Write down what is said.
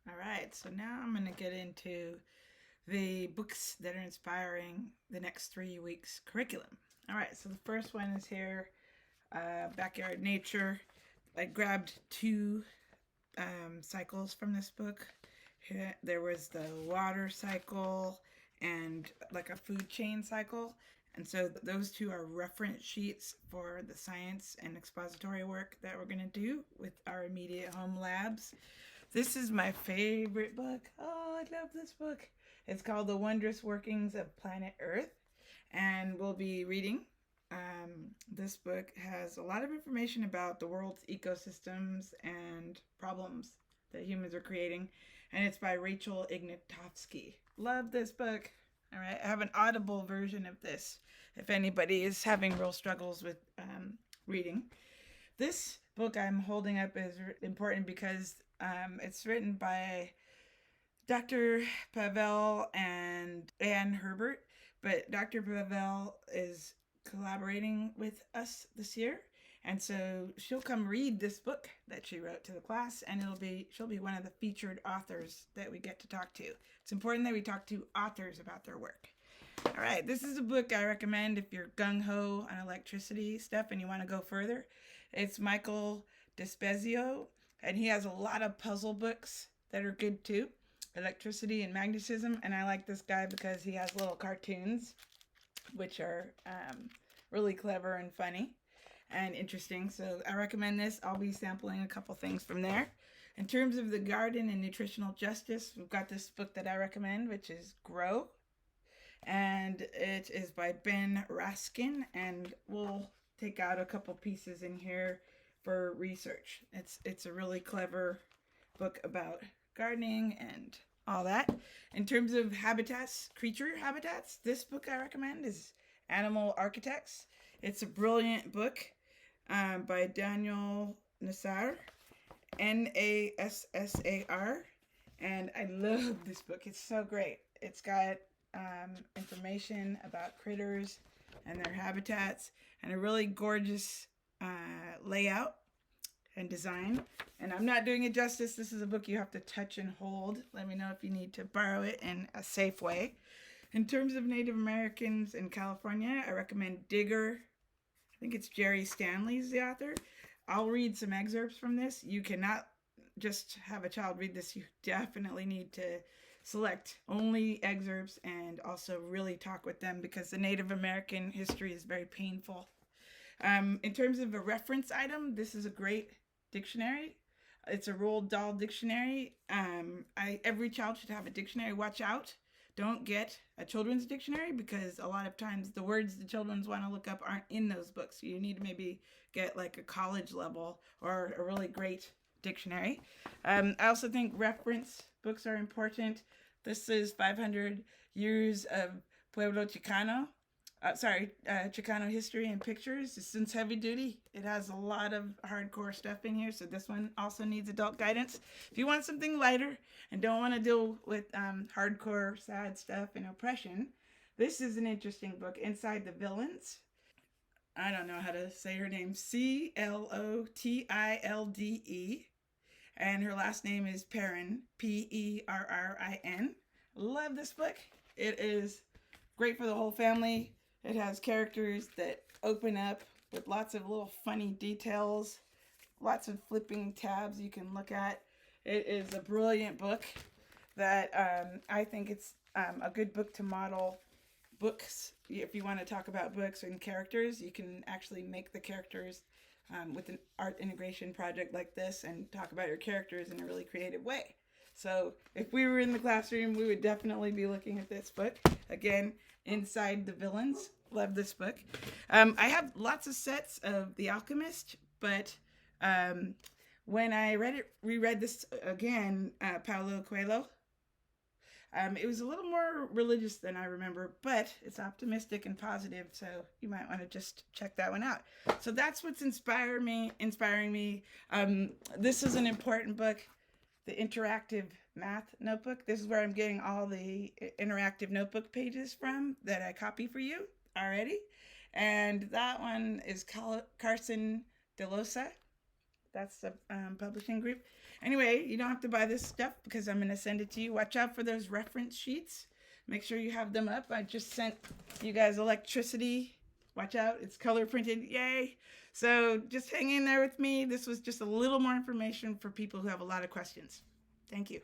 All right, so now I'm going to get into the books that are inspiring the next 3 weeks curriculum. All right, so the first one is here, Backyard Nature. I grabbed two cycles from this book. There was the water cycle and like a food chain cycle. And so those two are reference sheets for the science and expository work that we're going to do with our immediate home labs. This is my favorite book. Oh, I love this book. It's called The Wondrous Workings of Planet Earth, and we'll be reading. This book has a lot of information about the world's ecosystems and problems that humans are creating, and it's by Rachel Ignatowski. Love this book. All right, I have an audible version of this if anybody is having real struggles with reading. This book I'm holding up is important because it's written by Dr. Pavel and Anne Herbert, but Dr. Pavel is collaborating with us this year. And so she'll come read this book that she wrote to the class, and she'll be one of the featured authors that we get to talk to. It's important that we talk to authors about their work. All right, this is a book I recommend if you're gung ho on electricity stuff and you want to go further. It's Michael Despezio, and he has a lot of puzzle books that are good too, electricity and magnetism. And I like this guy because he has little cartoons, which are really clever and funny and interesting. So I recommend this. I'll be sampling a couple things from there. In terms of the garden and nutritional justice, we've got this book that I recommend, which is Grow, and it is by Ben Raskin, and we'll take out a couple pieces in here for research. It's a really clever book about gardening and all that. In terms of habitats, creature habitats, this book I recommend is Animal Architects. It's a brilliant book by Daniel Nassar, Nassar, and I love this book. It's so great. It's got information about critters and their habitats, and a really gorgeous layout and design. And I'm not doing it justice. This is a book you have to touch and hold. Let me know if you need to borrow it in a safe way. In terms of Native Americans in California, I recommend Digger. I think it's Jerry Stanley's the author. I'll read some excerpts from this. You cannot just have a child read this. You definitely need to select only excerpts and also really talk with them because the Native American history is very painful. In terms of a reference item, this is a great dictionary. It's a Roald Dahl dictionary. Every child should have a dictionary. Watch out. Don't get a children's dictionary because a lot of times the words the children want to look up aren't in those books. You need to maybe get like a college level or a really great dictionary. I also think reference books are important. This is 500 Years of Pueblo Chicano. Chicano history and pictures. Since heavy duty, it has a lot of hardcore stuff in here, so this one also needs adult guidance. If you want something lighter and don't want to deal with hardcore sad stuff and oppression, this is an interesting book, Inside the Villains. I don't know how to say her name. Clotilde, and her last name is Perrin, Perrin. Love this book. It is great for the whole family. It has characters that open up with lots of little funny details, lots of flipping tabs you can look at. It is a brilliant book that I think it's a good book to model books. If you want to talk about books and characters, you can actually make the characters with an art integration project like this and talk about your characters in a really creative way. So if we were in the classroom, we would definitely be looking at this book. Again, Inside the Villains. Love this book. I have lots of sets of The Alchemist, but when I reread this again, Paulo Coelho, it was a little more religious than I remember, but it's optimistic and positive, so you might want to just check that one out. So that's what's inspiring me. This is an important book, the interactive math notebook. This is where I'm getting all the interactive notebook pages from that I copy for you already. And that one is Carson DeLosa. That's the publishing group. Anyway, you don't have to buy this stuff because I'm going to send it to you. Watch out for those reference sheets. Make sure you have them up. I just sent you guys Electricity. Watch out. It's color printed. Yay. So just hang in there with me. This was just a little more information for people who have a lot of questions. Thank you.